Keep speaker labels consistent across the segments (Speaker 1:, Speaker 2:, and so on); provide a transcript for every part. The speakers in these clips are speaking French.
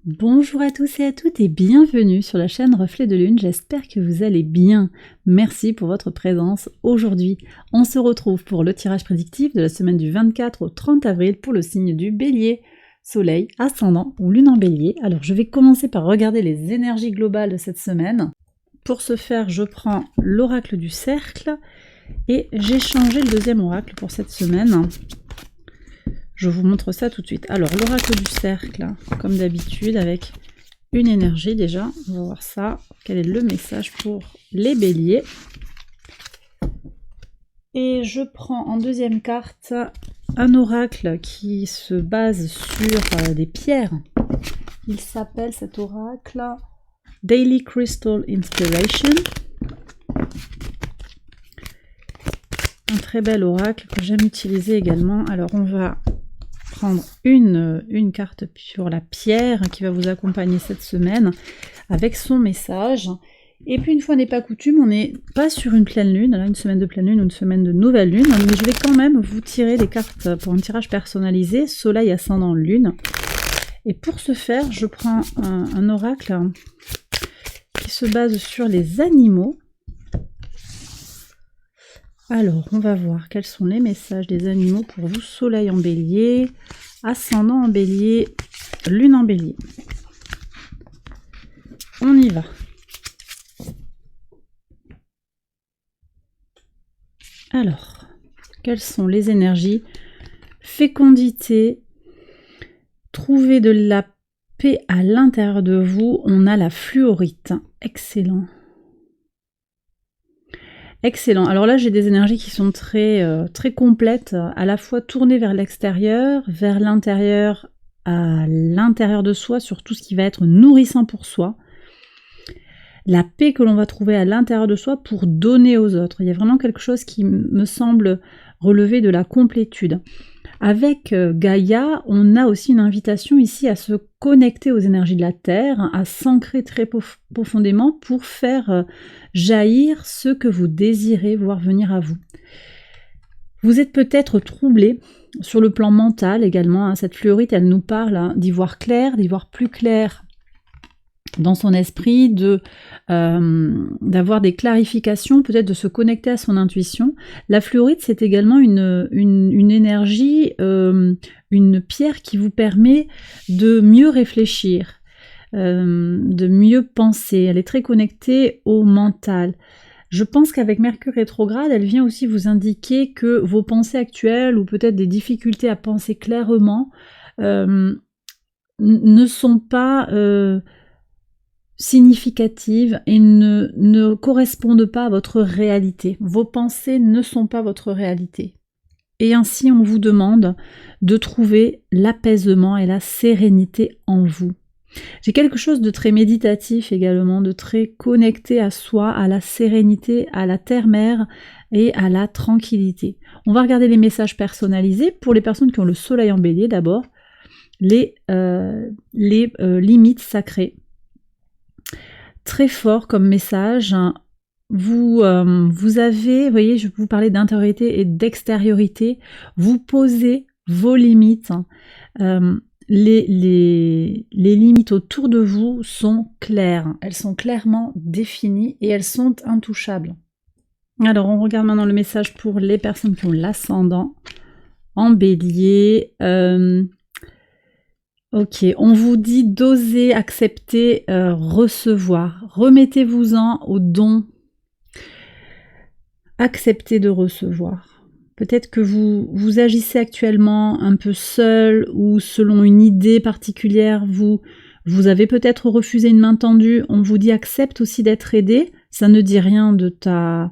Speaker 1: Bonjour à tous et à toutes et bienvenue sur la chaîne Reflet de Lune, j'espère que vous allez bien. Merci pour votre présence aujourd'hui. On se retrouve pour le tirage prédictif de la semaine du 24 au 30 avril pour le signe du Bélier, Soleil, Ascendant ou Lune en Bélier. Alors je vais commencer par regarder les énergies globales de cette semaine. Pour ce faire, je prends l'oracle du cercle et j'ai changé le deuxième oracle pour cette semaine. Je vous montre ça tout de suite. Alors, l'oracle du cercle, comme d'habitude, avec une énergie déjà. On va voir ça. Quel est le message pour les béliers? Et je prends en deuxième carte un oracle qui se base sur des pierres. Il s'appelle cet oracle Daily Crystal Inspiration. Un très bel oracle que j'aime utiliser également. Alors, on va prendre une carte sur la pierre qui va vous accompagner cette semaine avec son message. Et puis une fois n'est pas coutume, on n'est pas sur une pleine lune, là, une semaine de pleine lune ou une semaine de nouvelle lune, mais je vais quand même vous tirer des cartes pour un tirage personnalisé, Soleil, Ascendant, Lune. Et pour ce faire, je prends un oracle qui se base sur les animaux. Alors, on va voir quels sont les messages des animaux pour vous. Soleil en bélier, ascendant en bélier, lune en bélier. On y va. Alors, quelles sont les énergies? Fécondité, trouver de la paix à l'intérieur de vous. On a la fluorite. Excellent. Excellent. Alors là, j'ai des énergies qui sont très complètes, à la fois tournées vers l'extérieur, vers l'intérieur, à l'intérieur de soi, sur tout ce qui va être nourrissant pour soi. La paix que l'on va trouver à l'intérieur de soi pour donner aux autres. Il y a vraiment quelque chose qui me semble relever de la complétude. Avec Gaïa, on a aussi une invitation ici à se connecter aux énergies de la Terre, à s'ancrer très profondément pour faire jaillir ce que vous désirez voir venir à vous. Vous êtes peut-être troublé sur le plan mental également. Hein. Cette fluorite, elle nous parle d'y voir clair, d'y voir plus clair dans son esprit, d'avoir des clarifications, peut-être de se connecter à son intuition. La fluorite, c'est également une énergie, une pierre qui vous permet de mieux réfléchir, de mieux penser. Elle est très connectée au mental. Je pense qu'avec Mercure rétrograde, elle vient aussi vous indiquer que vos pensées actuelles, ou peut-être des difficultés à penser clairement, ne sont pas significatives et ne correspondent pas à votre réalité. Vos pensées ne sont pas votre réalité. Et ainsi, on vous demande de trouver l'apaisement et la sérénité en vous. J'ai quelque chose de très méditatif également, de très connecté à soi, à la sérénité, à la terre-mère et à la tranquillité. On va regarder les messages personnalisés pour les personnes qui ont le soleil en bélier d'abord, les limites sacrées. Très fort comme message. Vous avez, vous voyez, je vous parlais d'intériorité et d'extériorité. Vous posez vos limites. Les limites autour de vous sont claires. Elles sont clairement définies et elles sont intouchables. Alors, on regarde maintenant le message pour les personnes qui ont l'ascendant en bélier. Ok, on vous dit d'oser accepter, recevoir. Remettez-vous-en au don. Acceptez de recevoir. Peut-être que vous agissez actuellement un peu seul ou selon une idée particulière. Vous avez peut-être refusé une main tendue. On vous dit accepte aussi d'être aidé. Ça ne dit rien de ta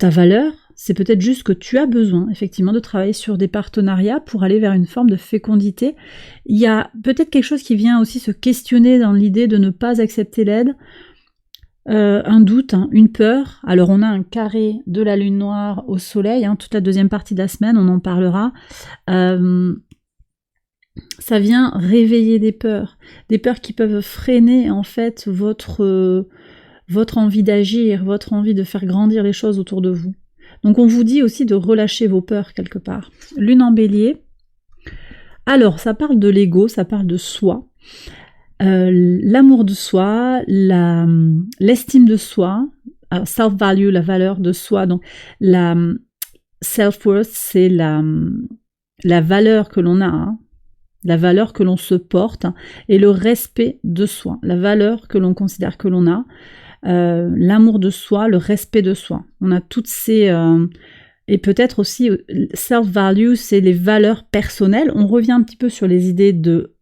Speaker 1: valeur. C'est peut-être juste que tu as besoin, effectivement, de travailler sur des partenariats pour aller vers une forme de fécondité. Il y a peut-être quelque chose qui vient aussi se questionner dans l'idée de ne pas accepter l'aide. Un doute, une peur. Alors, on a un carré de la lune noire au soleil, toute la deuxième partie de la semaine, on en parlera. Ça vient réveiller des peurs qui peuvent freiner, en fait, votre envie d'agir, votre envie de faire grandir les choses autour de vous. Donc on vous dit aussi de relâcher vos peurs quelque part. Lune en bélier. Alors ça parle de l'ego, ça parle de soi. l'amour de soi, l'estime de soi, self-value, la valeur de soi, donc la self-worth, c'est la valeur que l'on a, hein, la valeur que l'on se porte, et le respect de soi, la valeur que l'on considère que l'on a, l'amour de soi, le respect de soi. On a toutes ces... et peut-être aussi, self-value, c'est les valeurs personnelles. On revient un petit peu sur les idées de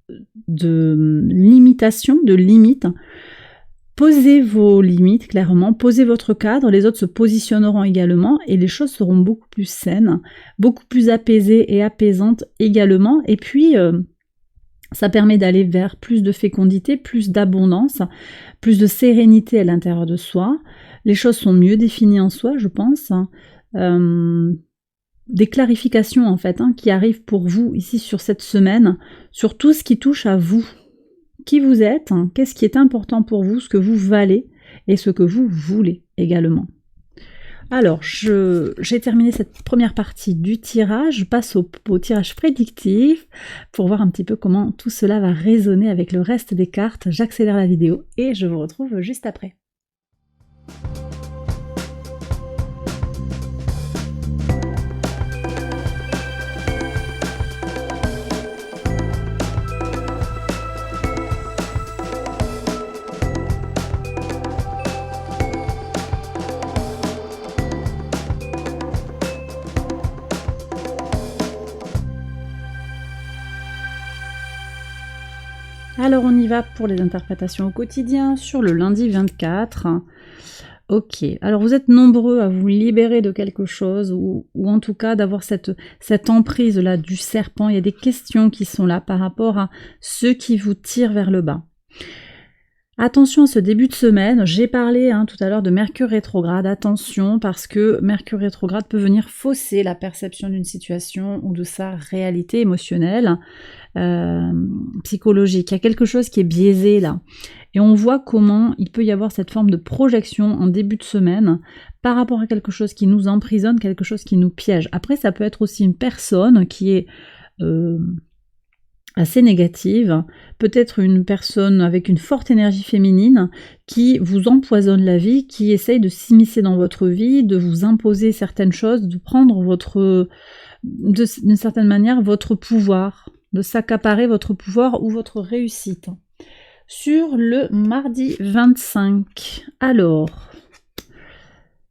Speaker 1: limitation, de limites. Posez vos limites, clairement, posez votre cadre, les autres se positionneront également et les choses seront beaucoup plus saines, beaucoup plus apaisées et apaisantes également. Et puis, ça permet d'aller vers plus de fécondité, plus d'abondance, plus de sérénité à l'intérieur de soi. Les choses sont mieux définies en soi, je pense. Des clarifications, en fait, qui arrivent pour vous ici sur cette semaine, sur tout ce qui touche à vous. Qui vous êtes, qu'est-ce qui est important pour vous, ce que vous valez et ce que vous voulez également. Alors, j'ai terminé cette première partie du tirage, je passe au tirage prédictif pour voir un petit peu comment tout cela va résonner avec le reste des cartes. J'accélère la vidéo et je vous retrouve juste après. Alors on y va pour les interprétations au quotidien sur le lundi 24. Ok, alors vous êtes nombreux à vous libérer de quelque chose ou en tout cas d'avoir cette emprise là du serpent. Il y a des questions qui sont là par rapport à ceux qui vous tirent vers le bas. Attention à ce début de semaine, j'ai parlé tout à l'heure de Mercure rétrograde, attention parce que Mercure rétrograde peut venir fausser la perception d'une situation ou de sa réalité émotionnelle, psychologique. Il y a quelque chose qui est biaisé là. Et on voit comment il peut y avoir cette forme de projection en début de semaine par rapport à quelque chose qui nous emprisonne, quelque chose qui nous piège. Après, ça peut être aussi une personne qui est... assez négative, peut-être une personne avec une forte énergie féminine qui vous empoisonne la vie, qui essaye de s'immiscer dans votre vie, de vous imposer certaines choses, de prendre d'une certaine manière votre pouvoir, de s'accaparer votre pouvoir ou votre réussite. Sur le mardi 25, alors...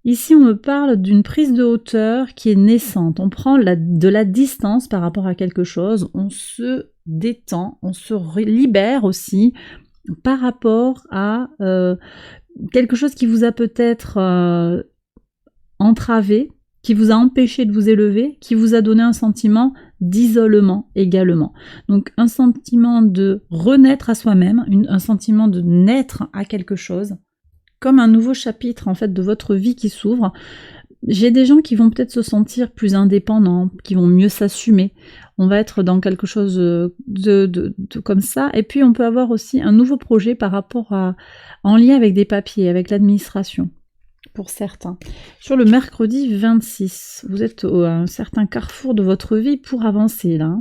Speaker 1: Ici, on me parle d'une prise de hauteur qui est naissante. On prend de la distance par rapport à quelque chose, on se détend, on se libère aussi par rapport à quelque chose qui vous a peut-être entravé, qui vous a empêché de vous élever, qui vous a donné un sentiment d'isolement également. Donc un sentiment de renaître à soi-même, un sentiment de naître à quelque chose. Comme un nouveau chapitre en fait de votre vie qui s'ouvre. J'ai des gens qui vont peut-être se sentir plus indépendants, qui vont mieux s'assumer. On va être dans quelque chose de comme ça. Et puis on peut avoir aussi un nouveau projet par rapport en lien avec des papiers, avec l'administration, pour certains. Sur le mercredi 26, vous êtes à un certain carrefour de votre vie pour avancer là.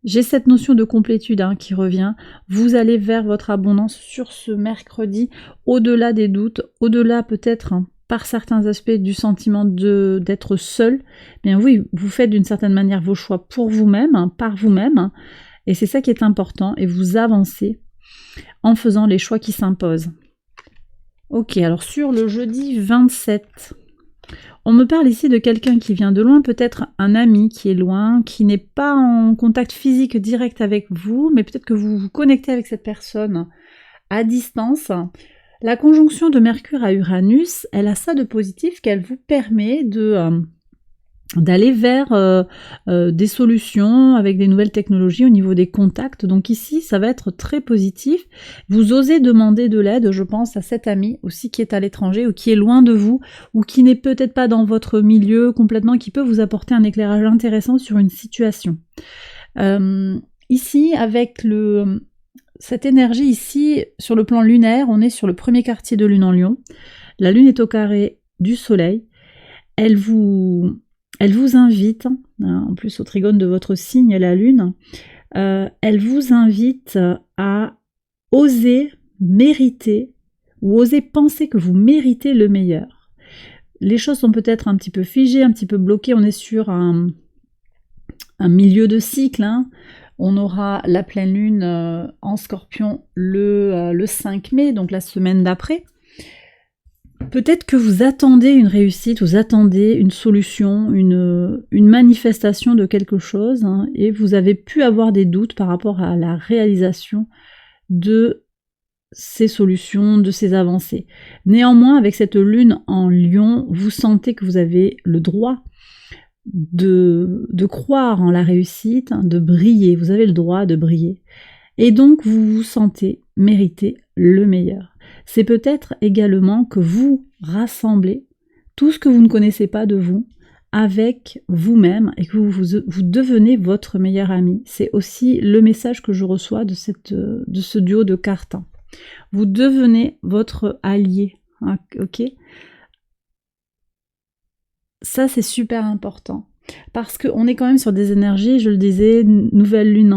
Speaker 1: J'ai cette notion de complétude qui revient. Vous allez vers votre abondance sur ce mercredi, au-delà des doutes, au-delà peut-être par certains aspects du sentiment d'être seul. Bien oui, vous faites d'une certaine manière vos choix pour vous-même, par vous-même, et c'est ça qui est important, et vous avancez en faisant les choix qui s'imposent. Ok, alors sur le jeudi 27... On me parle ici de quelqu'un qui vient de loin, peut-être un ami qui est loin, qui n'est pas en contact physique direct avec vous, mais peut-être que vous vous connectez avec cette personne à distance. La conjonction de Mercure à Uranus, elle a ça de positif qu'elle vous permet d'aller vers des solutions avec des nouvelles technologies au niveau des contacts. Donc ici, ça va être très positif. Vous osez demander de l'aide, je pense, à cet ami aussi qui est à l'étranger ou qui est loin de vous ou qui n'est peut-être pas dans votre milieu complètement, qui peut vous apporter un éclairage intéressant sur une situation. Ici, avec cette énergie ici, sur le plan lunaire, on est sur le premier quartier de lune en Lion. La lune est au carré du soleil. Elle vous invite, en plus au trigone de votre signe, la lune, elle vous invite à oser mériter ou oser penser que vous méritez le meilleur. Les choses sont peut-être un petit peu figées, un petit peu bloquées, on est sur un milieu de cycle, hein. On aura la pleine lune en Scorpion le 5 mai, donc la semaine d'après. Peut-être que vous attendez une réussite, vous attendez une solution, une manifestation de quelque chose, hein, et vous avez pu avoir des doutes par rapport à la réalisation de ces solutions, de ces avancées. Néanmoins, avec cette lune en Lion, vous sentez que vous avez le droit de croire en la réussite, de briller. Vous avez le droit de briller. Et donc, vous vous sentez mériter le meilleur. C'est peut-être également que vous rassemblez tout ce que vous ne connaissez pas de vous avec vous-même et que vous devenez votre meilleur ami. C'est aussi le message que je reçois de ce duo de cartes. Vous devenez votre allié, hein, ok ? Ça, c'est super important, parce qu'on est quand même sur des énergies, je le disais, nouvelle lune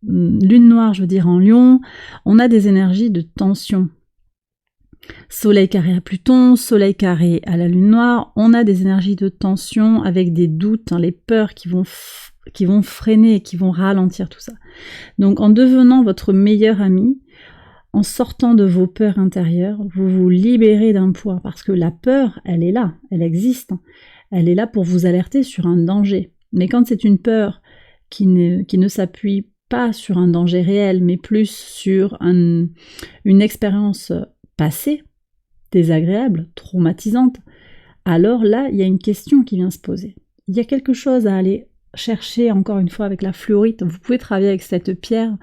Speaker 1: lune noire, je veux dire, en Lion, on a des énergies de tension. Soleil carré à Pluton, soleil carré à la lune noire, on a des énergies de tension avec des doutes, hein, les peurs qui vont freiner, qui vont ralentir tout ça. Donc en devenant votre meilleur ami, en sortant de vos peurs intérieures, vous vous libérez d'un poids, parce que la peur, elle est là, elle existe, elle est là pour vous alerter sur un danger. Mais quand c'est une peur qui ne s'appuie pas sur un danger réel, mais plus sur une expérience passée, désagréable, traumatisante, alors là, il y a une question qui vient se poser. Il y a quelque chose à aller chercher, encore une fois, avec la fluorite. Vous pouvez travailler avec cette pierre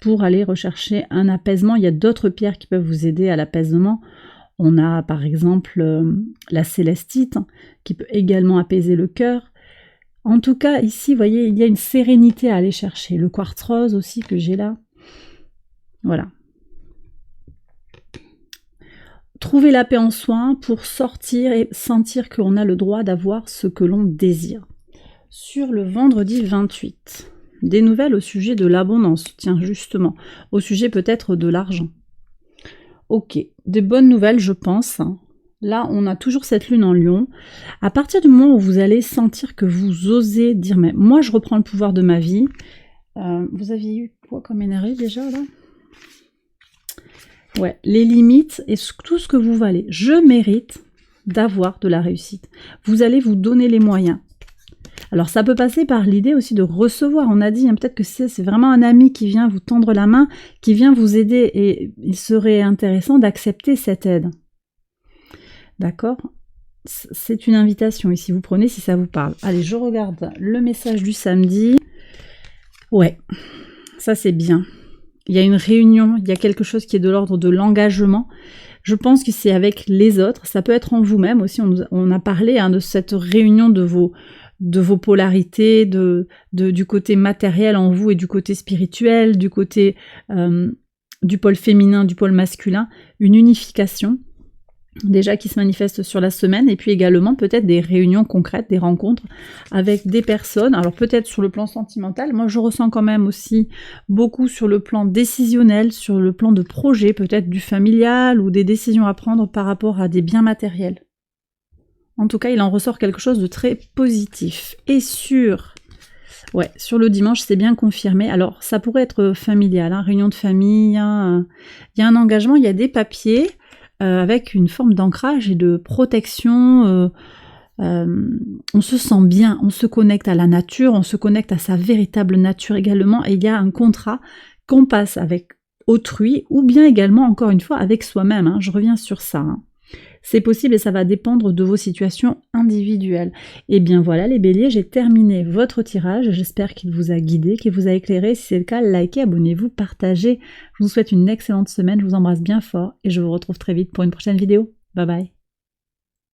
Speaker 1: pour aller rechercher un apaisement. Il y a d'autres pierres qui peuvent vous aider à l'apaisement. On a par exemple la célestite qui peut également apaiser le cœur. En tout cas, ici, vous voyez, il y a une sérénité à aller chercher. Le quartz rose aussi que j'ai là. Voilà. Trouver la paix en soi pour sortir et sentir qu'on a le droit d'avoir ce que l'on désire. Sur le vendredi 28, des nouvelles au sujet de l'abondance, tiens justement, au sujet peut-être de l'argent. Ok, des bonnes nouvelles je pense. Là on a toujours cette lune en Lion. À partir du moment où vous allez sentir que vous osez dire mais moi je reprends le pouvoir de ma vie. Vous aviez eu quoi comme énergie déjà là ? Ouais, les limites et tout ce que vous valez. Je mérite d'avoir de la réussite. Vous allez vous donner les moyens. Alors ça peut passer par l'idée aussi de recevoir, on a dit, hein, peut-être que c'est vraiment un ami qui vient vous tendre la main, qui vient vous aider, et il serait intéressant d'accepter cette aide. D'accord ? C'est une invitation ici, vous prenez si ça vous parle. Allez, je regarde le message du samedi. Ouais, ça c'est bien. Il y a une réunion, il y a quelque chose qui est de l'ordre de l'engagement. Je pense que c'est avec les autres, ça peut être en vous-même aussi, on a parlé hein, de cette réunion de vos polarités, du côté matériel en vous et du côté spirituel, du côté du pôle féminin, du pôle masculin, une unification déjà qui se manifeste sur la semaine, et puis également peut-être des réunions concrètes, des rencontres avec des personnes, alors peut-être sur le plan sentimental, moi je ressens quand même aussi beaucoup sur le plan décisionnel, sur le plan de projet, peut-être du familial, ou des décisions à prendre par rapport à des biens matériels. En tout cas, il en ressort quelque chose de très positif. Et sur le dimanche, c'est bien confirmé. Alors, ça pourrait être familial, hein, réunion de famille, il y a un engagement, il y a des papiers avec une forme d'ancrage et de protection. On se sent bien, on se connecte à la nature, on se connecte à sa véritable nature également. Et il y a un contrat qu'on passe avec autrui, ou bien également, encore une fois, avec soi-même. Hein, je reviens sur ça. Hein. C'est possible et ça va dépendre de vos situations individuelles. Et bien voilà les béliers, j'ai terminé votre tirage. J'espère qu'il vous a guidé, qu'il vous a éclairé. Si c'est le cas, likez, abonnez-vous, partagez. Je vous souhaite une excellente semaine, je vous embrasse bien fort et je vous retrouve très vite pour une prochaine vidéo. Bye bye.